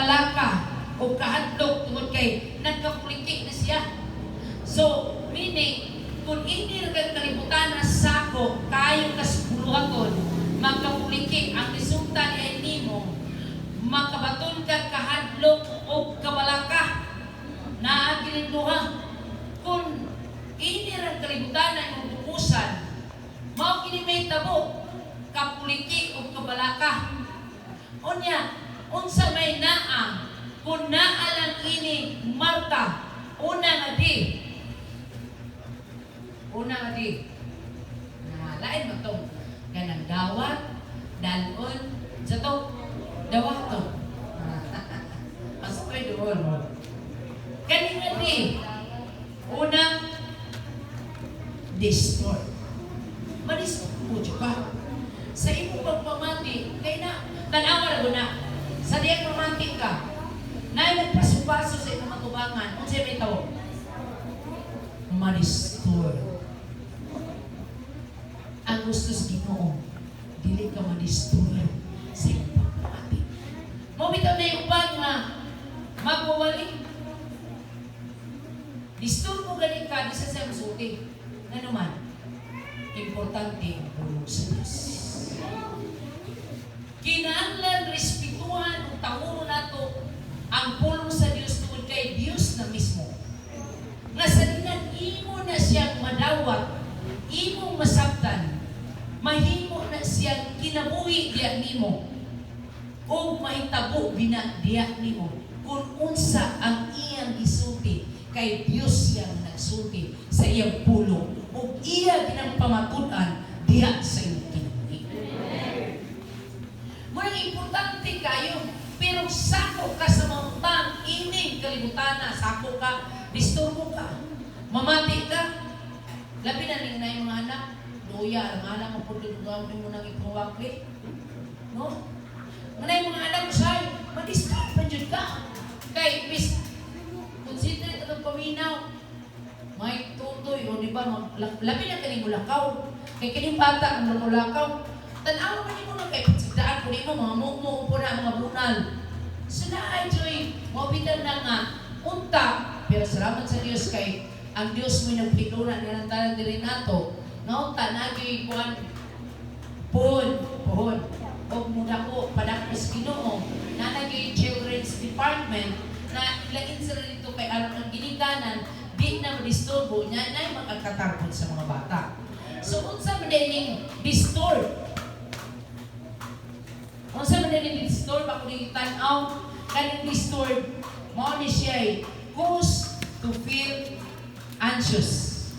kabalaka o kahadlok tungod kay nagkakuliki na siya. So, meaning, kung hindi rin kalibutan na sako, kayo kasbuluhaton, magkakuliki, ang resulta ni ay nimo, makabaton ka kahadlok o kabalaka na agilinduha. Kung hindi rin kalibutan na yung bukusan, mao kini may tabo, kapuliki o kabalaka. Unya, unsa may naa, kung naa lang ini Marta, una nga di, lain mo itong ganang dawat, dalon, sa to, dawato. Mas pwede doon. Kanina di, unang distort. Manis mo ka. Sa imo pagpamati, kaya na, tanawa na sa diyan romantic ka, na nagpasubaso sa imo matubangan, kung siya may tao, manistor. Ang gusto sa Ginoo, dili ka manistor sa imo pagpamati. Mabitaw na yung uban nga, magwawali. Distur mo galing ka, di sa siyang suti. Nga naman, importante ang pulong sa Diyos. Kinahanglan respetuhan o tawuro nato ang pulong sa Diyos tungod kay Diyos na mismo. Nga sa dinan, imo na siyang madawat, imo masabtan, mahimo na siyang kinabuhi diya nimo, o mahitabo diya nimo, kung unsa ang iyang isulti, kay Diyos siyang nagsulti sa iyang pulong, o iya ginapamatudan diya sa iyong kinabuhi. Murang importante kayo, pero sako ka sa mautang, ining kalibutan na, sako ka, disturbo ka, mamati ka, labi na rin na yung mga anak, luya, ang anak mo po dito mo nang ipawakli, no? Mga yung mga anak mo sa'yo, madisturb pa dyan ka, kay bis, consider ito ng paminaw, may tutoy, o di ba, labi na kaning mulakaw, kay kining bata ang mulakaw, tanaw mo mo na kay pagsidaan ko, di mo mga mukmo po na mga bunal. Sila ay joy, mabitan na nga, unta, pero salamat sa Diyos kay ang Diyos mo nagpitunan nga ng talang diri nato, nga unta, nagyoy kuhan, puhon, o muna ko, padakos Ginoo, na nagyoy children's department, na ilagin sila dito kay alam ng ginikanan, di na madisturbo niya na yung magkakatarpon sa mga bata. So, unsa man din distort? Unsa man din distort? Ako din tanaw, kaning distort, mo ni siya cause to feel anxious.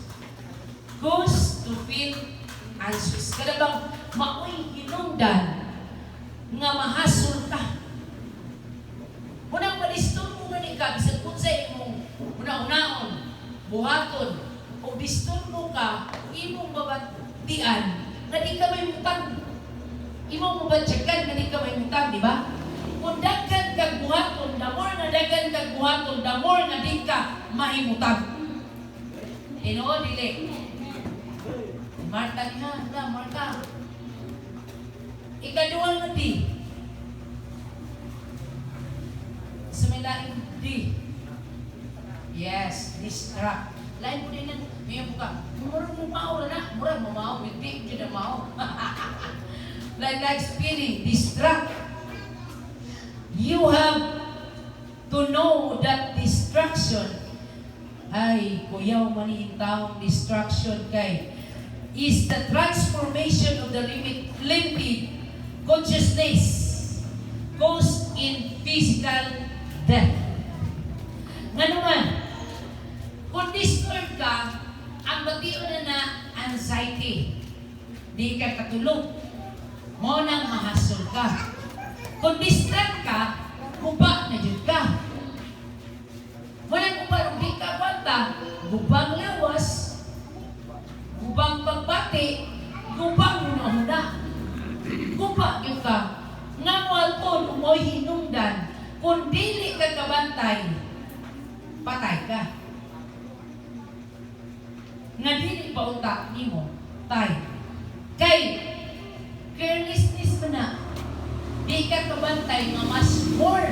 Cause to feel anxious. Kada bang maoy hinungdan nga mahasol ka. Munang madisturbo ka, bisan kung sa imong una-unaon, buhaton, o disturbo ka, imong mabatian, na di ka may mutang. Imong mabatsakan, na di ka may mutang, di ba? Kung dagan kag buhaton, damor na dagan kag buhaton, damor na di ka mahimutang. Tinoo, dili. Marta niya, Marta. Ikaduhang na di. Sa may laing di. Yes, distract. Lain po din yan. May buka. Murang mumao na. Murang mumao. Hindi, hindi na mao. Like spinning. Distract. You have to know that distraction, ay, kuyaw manihin taong distraction kay, is the transformation of the limited consciousness goes in physical death. Nga naman, kung disturbed ka, ang batiyo na anxiety. Di ka katulog. Mo nang mahasol ka. Kung distract ka, guba na dyan ka. Mo nang guba, di ka banta, gubang lawas, gubang pagbati, gubang hunahuna. Guba yun ka. Nga mo alton, umoy hinungdan, kung dili ka kabantay, patay ka. Nga dili pa utak ni mo, tay. Kay, carelessness mo na. Di ka kabantay nga mas more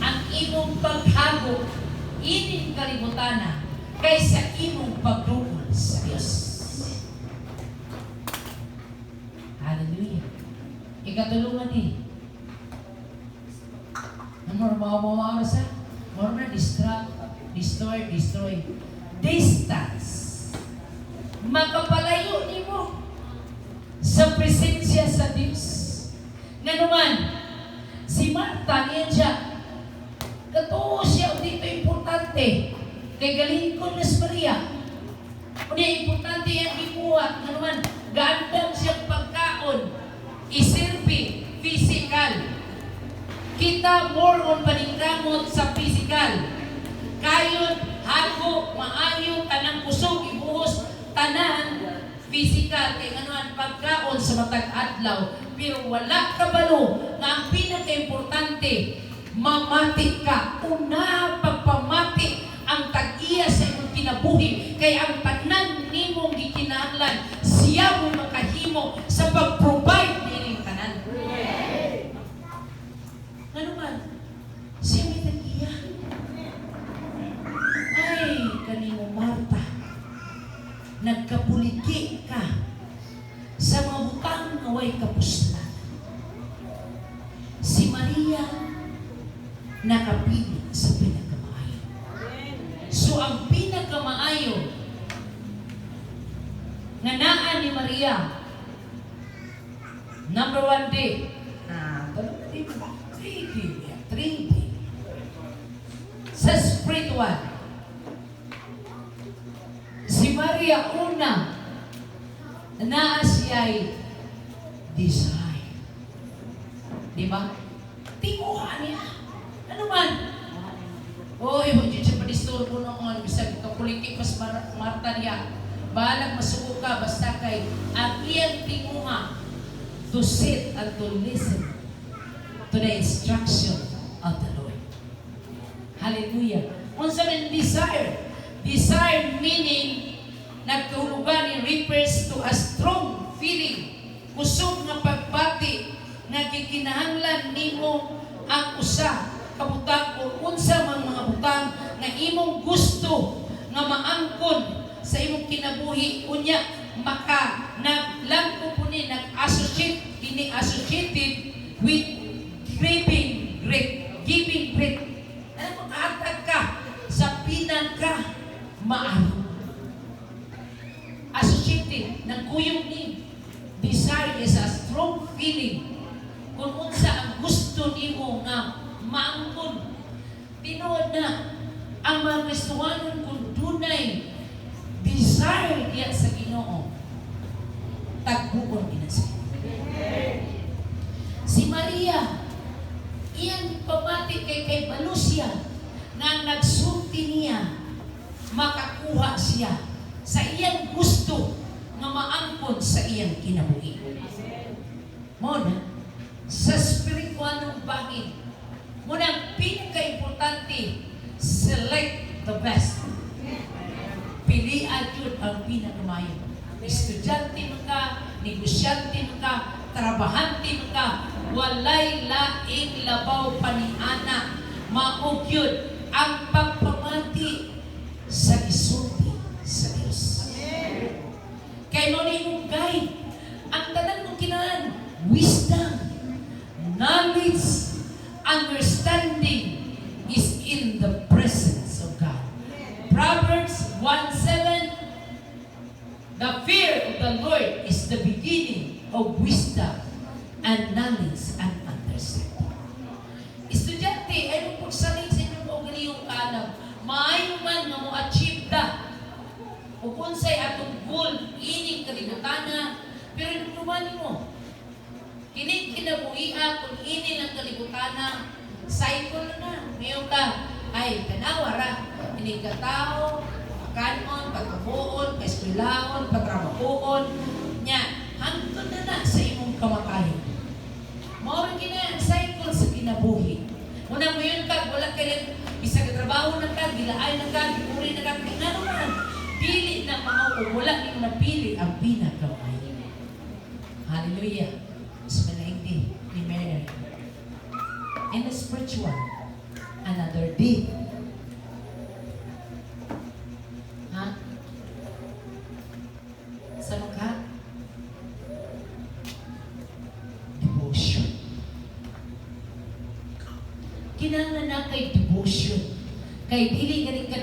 ang imong paghago ining kalibutana kaysa imong pagdugol sa Dios. Hallelujah. Ikatulungan ni. Ano mawawa sa? More na destroy. Distance. Makapalayo nimo sa presensya sa Dios. Nga naman, si Marta niya siya, katuo siya, dito importante, kay galing ko na si Maria. Kaya importante yung ibuhat, nga naman, gandang siyang pagkaon, isilbi, physical. Kita more on paningkamot sa physical. Kayon, hago, maayo, tanang kusog, ibuhos, tanan, physical. Kaya nga pagkaon sa matag adlaw. Pero wala kabalo na ang pinaka-importante, mamati ka. Una, pagpamati ang tag-iya sa imong kinabuhi. Kaya ang tanan nimong gikinahanglan, siya mo makahimo sa pag-provide nining tanan. Ano man? Siya may tag-iya. Ay, kanino Marta, nagkapuliki ka sa mga butang na way kapuslan. Si Maria nakapili sa pinakamaayo. So ang pinakamaayo na naan ni Maria, number 1 day. 3D. Sa spiritual, si Maria una na siya'y desire. Di ba? Tinguha niya. Ano man? Oy, hindi siya padisturbo noon. Bisag kapulikik mas Marta niya. Balag masuko ka basta kay ang iyang tinguha to sit and to listen to the instruction of the Lord. Hallelujah. Unsa man desire? Desire meaning nagkahulugan refers to a strong feeling, kusog nga pagbati nga gikinahanglan nimo ang usa ka butang o unsa man mga butang nga imong gusto nga maangkon sa imong kinabuhi unya maka naglangko po ni nag-associate kini associated with giving great. Ano makahatag ka sa pinaka maano associated ng kuyog ni desire is a strong feeling kung unsa ang gusto nimo nga maangkon. Tinuod na ang mga Kristohanon kung dunay desire diya sa Ginoo, tagbuon din sa si Maria, iyan pamati kay Balusia na nagsulti niya, makakuha siya sa iyang gusto nga maangkon sa iyang kinabuhi. Muna, sa spiritualong bagay, muna pinaka-importante, select the best. Pilian yun ang pinakamayo. Estudyante mo ka, negosyante mo ka, trabahante mo ka, walay laing labaw paniana, maog yun ang pagpamati sa isulti sa Diyos. Kaya mo na yung guide, ang tanan mong kinalan, wisdom, knowledge, understanding is in the presence of God. Proverbs 1:7, the fear of the Lord is the beginning of wisdom and knowledge and understanding. Estudyante, anong pagsaling sa inyong kaugaliyong alam? Maayo man nga mo achieve da. O kung sa'y atong goal, ining kalibutana, pero inuman mo. Kining kinabuhian, kung ini lang kalibutana, cycle na. Ngayon ka, ay, tanawara, ining katao, kanon, pagkabuon, paeskwelaon, patrabahoon, nya, hangtod na sa imong kamatayon. Mawag kina ang cycle sa kinabuhi. Muna mo yun ka, wala kayo, isa ka trabaho na ka, gilaay na ka, gipuri na ka, ano man, pili na mao, wala nyo napili ang pinakamay. Hallelujah. Mas malaking ni Mary. In the spiritual, another day. Ha? Sa magha? Devotion. Kinahanglan na kay devotion. Kay dili galing ka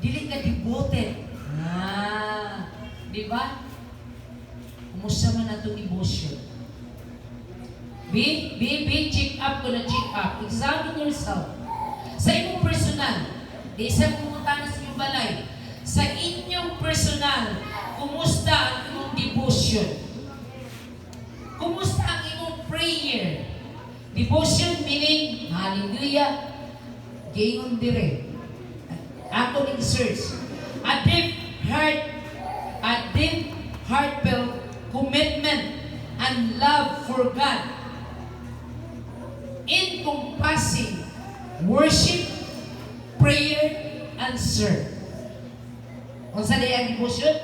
dili ka devoted. Di ba? Kumusta man atong devotion? Be check up ko na check up. Examine yourself. Sa inyong personal, di isa pumunta na sa inyong balay. Sa inyong personal, kumusta ang inyong devotion? Kumusta ang inyong prayer? Devotion meaning, hallelujah, gayon dire. Ako nag-search. A deep, heartfelt commitment and love for God, encompassing worship, prayer, and serve. Kung saan ang devotion?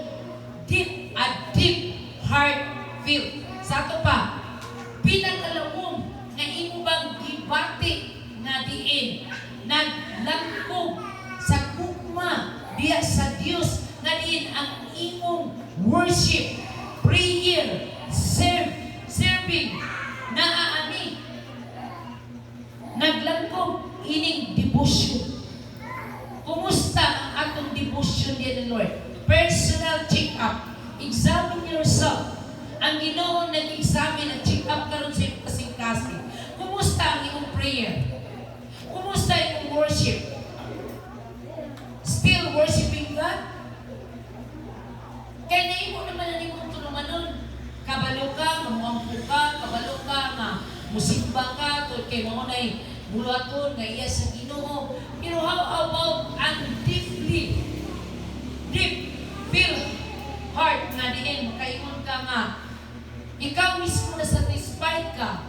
A deep heartfelt. Sa ito pa, pinakalamong na imo bang gibati na diin, naglangkog sa kukma diya sa Dios na diin ang imong worship, prayer, serving, naaami, naglangkog ining devotion. Kumusta ang atong devotion diyan, Lord? Personal check-up. Examine yourself. Ang Ginoo nag-examine at check-up karon sa iyong kasing-kasing. Kumusta ang iyong prayer? Kumusta ang iyong worship? Still worshiping God? Kaya naimo naman na nimong tulumanon. Kabalo ka, mamuampo ka, kabalo ka, nga musimba ka, kay mo na bulaton, nga iya sa Ginoo. Pero how about ang deep feel heart nga diin, makaingon ka nga, ikaw mismo na satisfied ka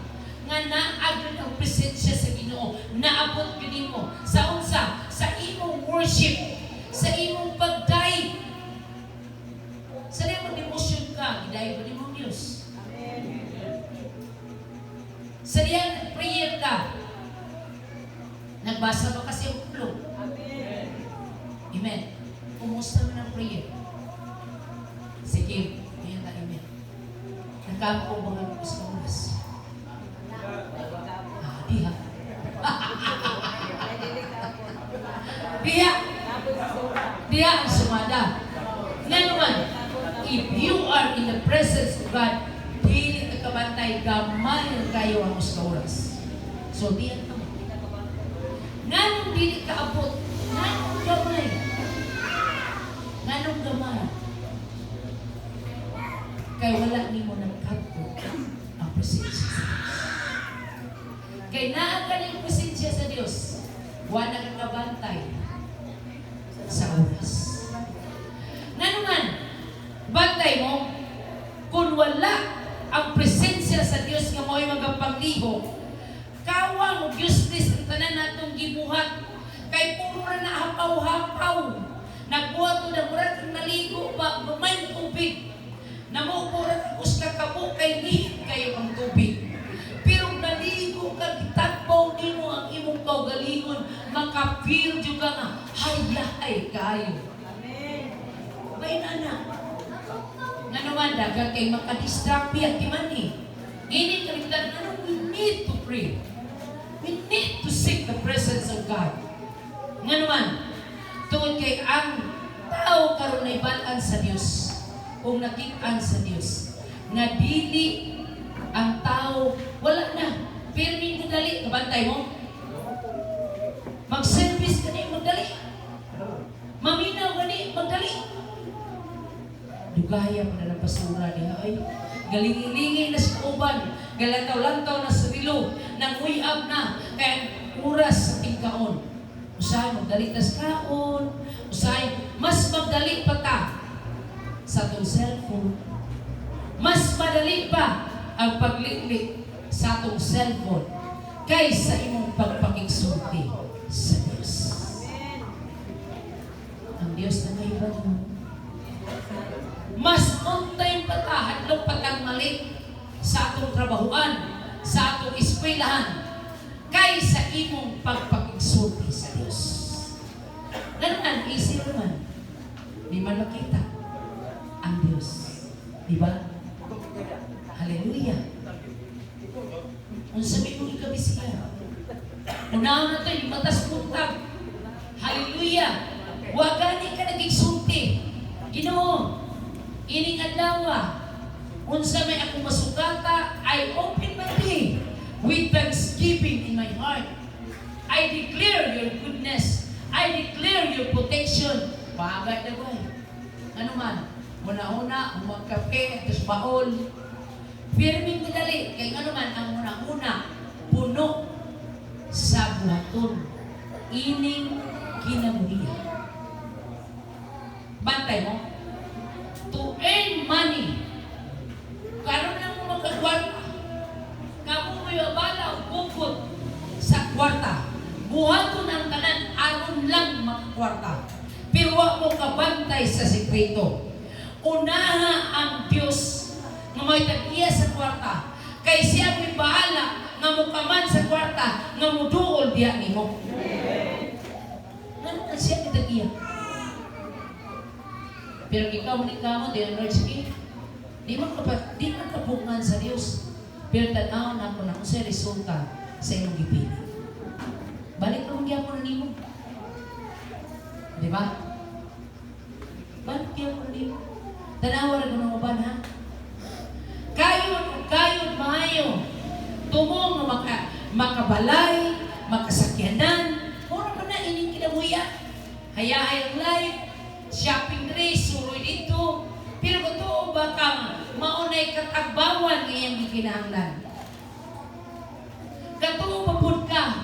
nga naagad ang presensya sa Ginoo, naabot yun mo sa unsa, sa imong worship, sa imong pagdaig, sa imong devotion ka, gidaig mo nimong Diyos. Sa iyang prayer ka, nagbasa ba kasi ang ulo? Amen. Kumusta mo ng prayer? Sige, ngayon ka, amen. Nagkampo ba nga sa oras? Diha. Diha ang sumada. Ngayon naman, if you are in the presence of God, dili ka kabantay, gamay ang kayo ang sa oras. So, diyan naman. Nganong dili ka abot, nganong gamay. Nganong gamay. Kaya wala ni mo nagkatpo ang presensya sa Diyos. Kaya naagaling presensya sa Diyos, wala kang kabantay sa oras. Nga naman, bantay mo, kung wala ang presensya sa Diyos nga mo'y magapagliho, kawang useless ang tanan natong gibuhat, kay puro na hapaw-hapaw, nagbuhat o nagbuhat ang naligo ba, may tubig, namukurat ako sa kabo, kay lihit kayo ang tubig. Pero naligo ka, kitagpaw din mo ang imong kaugalingon, makapil juga nga, hayay kayo. May nana. Nga naman, daga kay makadistract piyak kimani. Ini kalimutan, we need to pray. We need to seek the presence of God. Nga naman, tungkol kay ang tao karon na ibalaan sa Diyos, kung nakitaan sa Diyos, nga dili ang tao, wala na. Pero hindi dali, kabantay mo. Mag-service ka niya, magdali. Maminaw ka niya, magdali. Dugaya mo na ng basura niya, ay, galing-ilingay na sa uban, galantaw-lantaw na sa rilo, nang-uyab na, kaya oras sa tingkaon. Usay, magdali tas kaon, usay, mas magdali pa ta sa itong cellphone. Mas madali pa ang pagliklik sa itong cellphone kaysa imong pagpakigsulti sa Diyos. Ang Diyos na may iba. Mas on time pa ta, hadlok pa tang mali sa atong trabahuan, sa atong eskwelahan. kaysa imong pagpakigsulti sa Dios. Ganun, easy naman. Di man makita ang Dios. Di ba? Hallelujah. Kung sabi mo ikabisiya, unahan na ito, yung matas puntag. Hallelujah. Huwag gani ka nagigsulti. Ginoo, ining adlaw, unsa may akong masukata, I open my day with thanksgiving in my heart. I declare your goodness. I declare your protection. Pagay na ba? Ano man? Una-una, umagkape, at baol. Firming madali. Kaya ano man, ang una-una, puno sa buhaton. Ining kinabuhian. Bantay mo? To earn money. Karoon lang mo magkakwarta. Kamu mo yung abala o bukod sa kwarta. Buhaton ang tanan, aron lang makakwarta. Pero wag mo kabantay sa sekreto. Unaha ang Diyos nga may tag-iya sa kwarta. Kay siya may bahala nga mukaman sa kwarta nga muduol diya nimo. Ano siya may tag-iya? Pero ikaw ni kamo, di ang Lord sige, di man kapungan sa Diyos. Pero tanaw na ako na kung sa resulta sa iyong gipili. Balik na magyapon na nimo. Di ba? Balik magyapon na nimo. Tanawa na ng uban, ha? Kayod, maayo. Tumong na makabalay, makasakyanan. Muna pa na ining kinabuya. Hayahay ang life. Shopping race, suroy dito. Pero kung baka maunay katagbawan ngayang gikinahanglan. Katuo papud ka.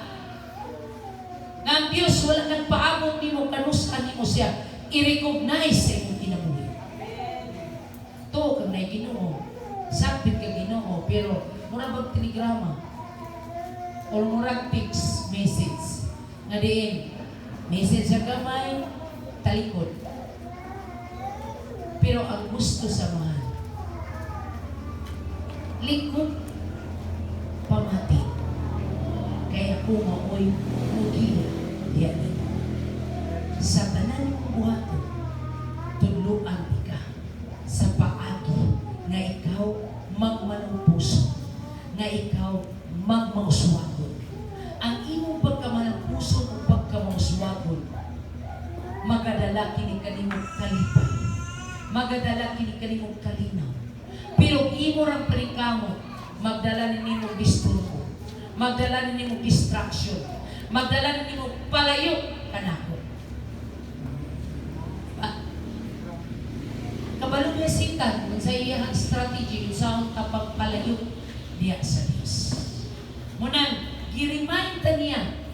Nga ang Diyos wala kang paabot ni mo, kanusan ni mo siya. I-recognize sa iyong kinabuhi. Ito, kang na'y Ginoo. Sapit ka Ginoo, pero mura bang telegrama? Or mura text message. Nga diin, message sa gamay, talikod. Pero ang gusto sa mahal, likod, pamati. Kaya kung ako'y mugila, diyan. Sa tanan mong buhaton, tuluan ka sa paagi nga ikaw magmanong puso, nga ikaw magmauswagon. Ang imong pagkamanang puso o pagkamauswagon, magadala kini kanimong kalipay. Magadala kini kanimong kalinaw. Pero imo rang perikamo, magdala ninyo disturbo, magdala ninyo distraction, magdala ninyo palayo kanako. Kabalo niya sitan, sa iyang strategy, sa kapag palayo diya sa Diyos. Munang, gi-remind niya,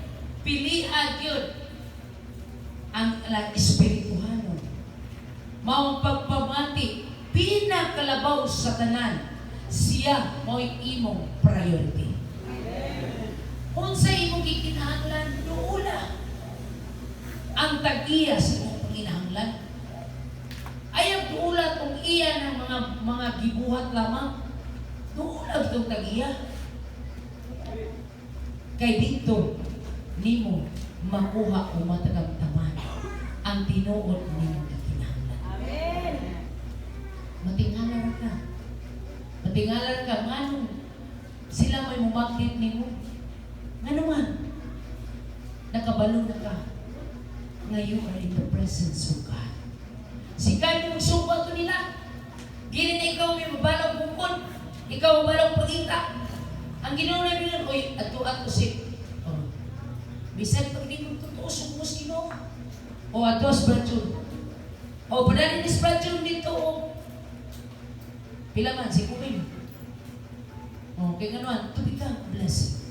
pilihan yun ang espirituhano. Maong pagpamati, pinakalabaw sa tanan, siya mo'y imong priority. Kung sa imong gikinahanglan, doula ang tag-iya sa imong panginahanglan. Ayaw doula kung iya ng mga gibuhat lamang. Doula itong tag-iya. Kay dito, nimo makuha o matagamtaman ang tinuod nimo. Matingalan ka. Matingalan ka. Manong sila may mumagdit ni mo. Ano man? Nakabalo na ka. Ngayon are in the presence of God. Si God yung sumpa to nila. Gini na ikaw may mabalong bukod. Ikaw mabalong pagita. Ang ginawa na nila, oy, ato si. Oh. Bisan pag hindi mo totoo, sumos kino. O ato as brachon. O padalin is brachon dito, o. Pila man, si Kumin. O, kaya gano'n, tubig ka, bless.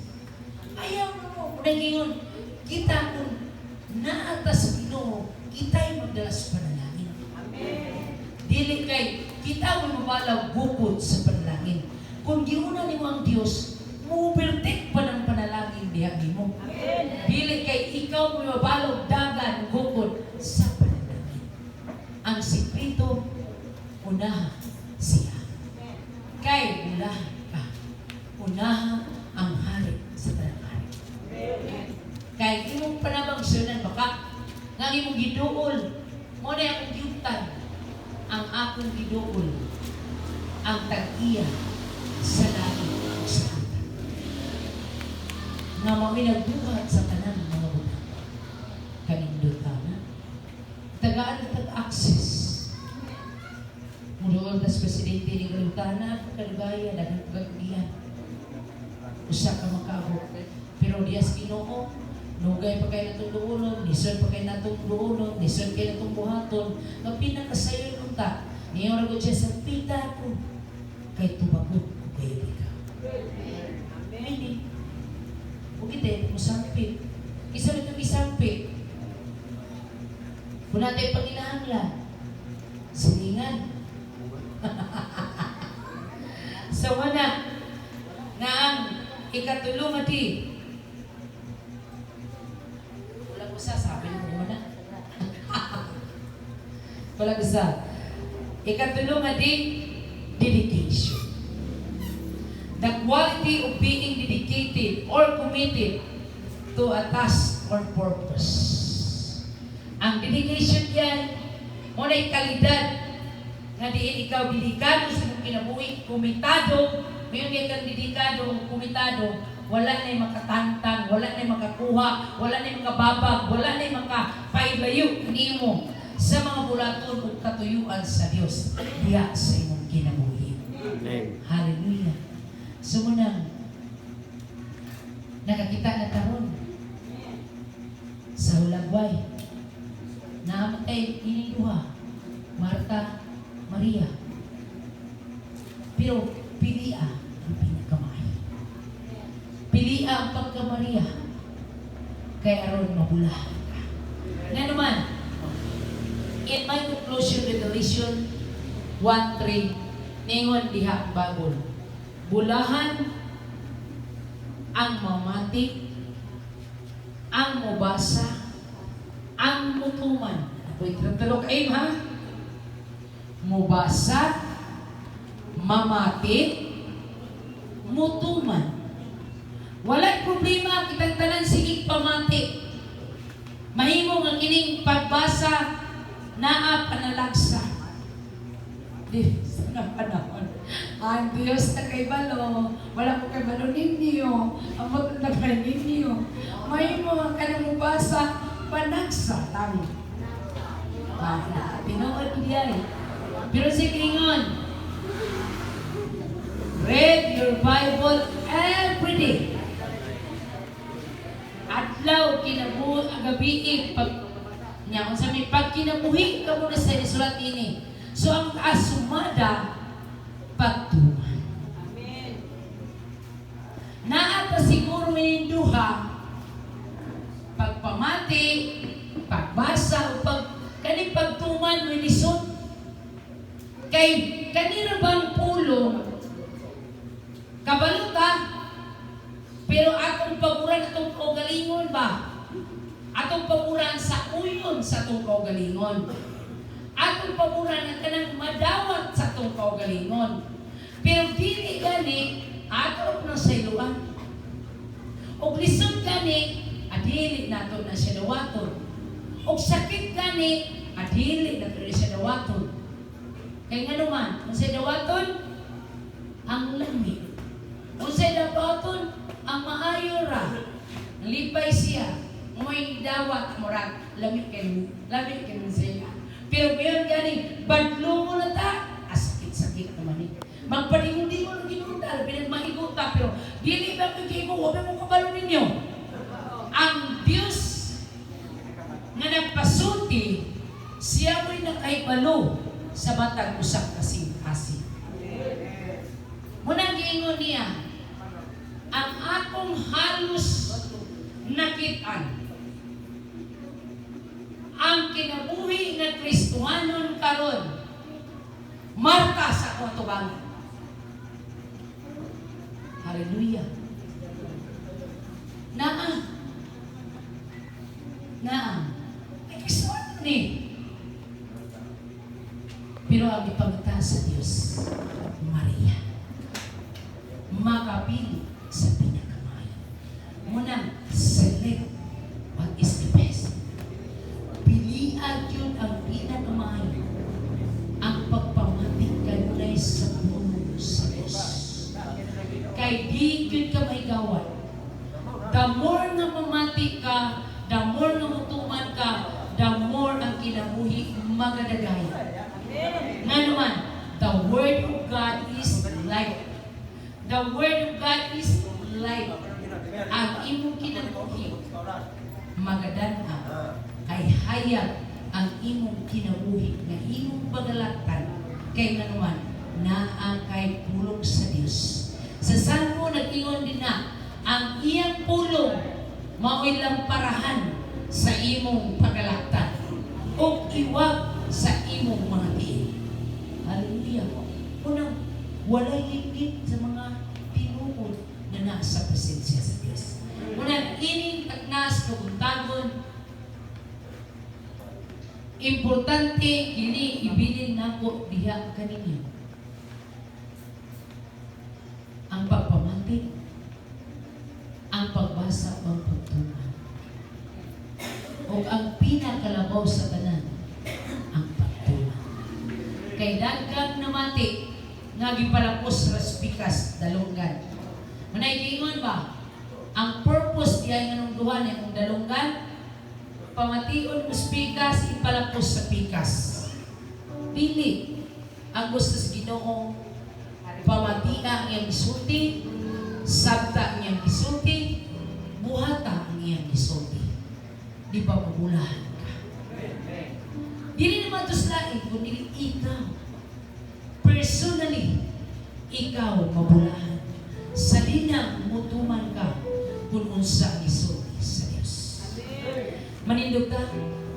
Ayaw mo, naging kita kung naatas Ginoo, kita'y magdalas panalangin. Amen. Dili kay, kita mo mabalaw bukod sa panalangin. Kung giuna ni mo ang Diyos, mubertek pa ng panalangin diya mo. Amen. Dili kay, ikaw mo mabalaw dagan bukod sa panalangin. Ang sikrito, unaha siya. Kay unahan ka. Unahan ang hari sa panalangin. magsunan baka nga imong giduol mo na akong giutan ang akong giduol ang tag-iya sa langit ug sa lupa nga mao'y nagbuhat sa tanan mga butang kanindot na tagaan na tag-access mudoon tas presidente ni Kalutana kalugaya daghang pagagihan usa ka makaabot pero diyas Ginoo nugay pa kayo natong duulon, nisod pa kayo natong duulon, nisod kayo natong buhaton, nga pinakasayon unta, niyo ragot siya sa pita ko, kay tubagot ko kayo ikaw. Amen. Hindi. Huwag ito, musampit. Isa rin itong isampit. Kung natin pag-inahanglan, siningan. So, wana, nga ang ikatulong ati, sabi mo na. Wala isa. Ikatulong nga dedication. The quality of being dedicated or committed to a task or purpose. Ang dedication yan, muna yung kalidad nga diin ikaw dedikado sa mong kinabuhi, komitado, ngayon kay kang dedikado, komitado, wala na yung makatantang, wala na yung makakuha, wala na yung makababag, wala na yung makapailayo nimo sa mga bulaton o katuyuan sa Diyos diya sa imong kinabuhi. Hallelujah. So munang nakakita na taron sa Hulagway naamatay ining duha Marta, Maria, pero pilia ang pinakamay. Pilia ang pagka-Maria kay aron mabulahan ka. Nga naman, in my conclusion revelation 1:3, ningon diha babol. Bulahan ang mamati, ang mubasa, ang mutuman. Ako'y tatalo kayo ha? Mubasa, mamati, mutuman. Wala'y problema kitang tanan sigig pamati. Mahimo nga kining pagbasa naa panalagsa. Di sa panahon. Ang Diyos na kay balo, wala ko kay balo ninyo, amot na kay ninyo. Mahimo nga kanang mubasa panagsa lang. Tinood diay. Pero si Klingon, read your Bible every day. Adlaw kinabuhi gabi pag nya unsa may pag kinabuhi ka muna sa sulat ini. So ang asumada pagtuman. Amen. Naa pa siguro may duha pagpamati, pagbasa o pag kani pagtuman may lisod. Kay kanira bang pulong kabaluta pero atong paboran atong kaugalingon ba? Atong paboran sa uyon sa atong kaugalingon. Atong paboran ang kanang madawat sa atong kaugalingon. Pero dili gani ato na sa iluan. Og lisod gani adili nato na siya dawaton. Og sakit gani adili nato na siya dawaton. Kaya nga naman, kung siya dawaton, ang lamig. Kung siya dawaton, ang maayo ra. Lipay siya. May dawat mo ra. Lamig kayo siya. Pero ngayon gani, badlo mo na ta. Sakit-sakit naman eh. Magpalingon-di mo ng ginuntal. Pinagmahiguta. Pero, dili ba kayo huwag mo kabalo ninyo. Ang Diyos nga nagpasulti, siya mo'y nakaibalo sa matag usak kasing-kasing. Munang giingon niya, ang akong halos nakitaan, ang kinabuhi ng Kristohanon karon, Marta sa kutubangan. Hallelujah. Naa. Ay, Kristohanon ni. Pero ang ipagta sa Diyos, Maria, makapili sa pinakamay. Munang select what is the best. The more nga mamati ka, the more nga mutuman ka, the more ang kinabuhi magadagay. Nga naman, the Word of God is life. The Word of God is life. Ang imong kinabuhi, magadan kay hayag ang imong kinabuhi na imong pagalatan kay nga naman na ang kay pulong sa Dios. Sa Salmo nag-ingon din na ang iyang pulong mao'y lamparahan sa imong pagalatan o iwag sa imong mga tiil. Hallelujah. Unang walay ligid sa mga tinuod na nasa presensya sa Diyos. Unang ining tagnas kaguntagon, importante kini ibilin nako diha kaninyo. Ang pagpamantik, ang pagbasa o ang pagtuman. O ang pinakalabaw sa tanan, ang pagtuman. Kay dagdag na mati, nga gipalapos raspikas dalunggan. Manay giingon ba? Ang purpose diay nga nung duha ni ang dalunggan, pamation us pikas, ipalapos sa pikas. Dili ang gusto sa Ginoo, pamatia ang iyang gisulti, sabta ang iyang gisulti, buhata ang iyang gisulti. Di ba mabulahan ka? Dili naman ito slain, kundi ikaw. Personally, ikaw mabulahan. Sa linang mutuman ka kung unsa ang gisulti sa Diyos. Manindog ka,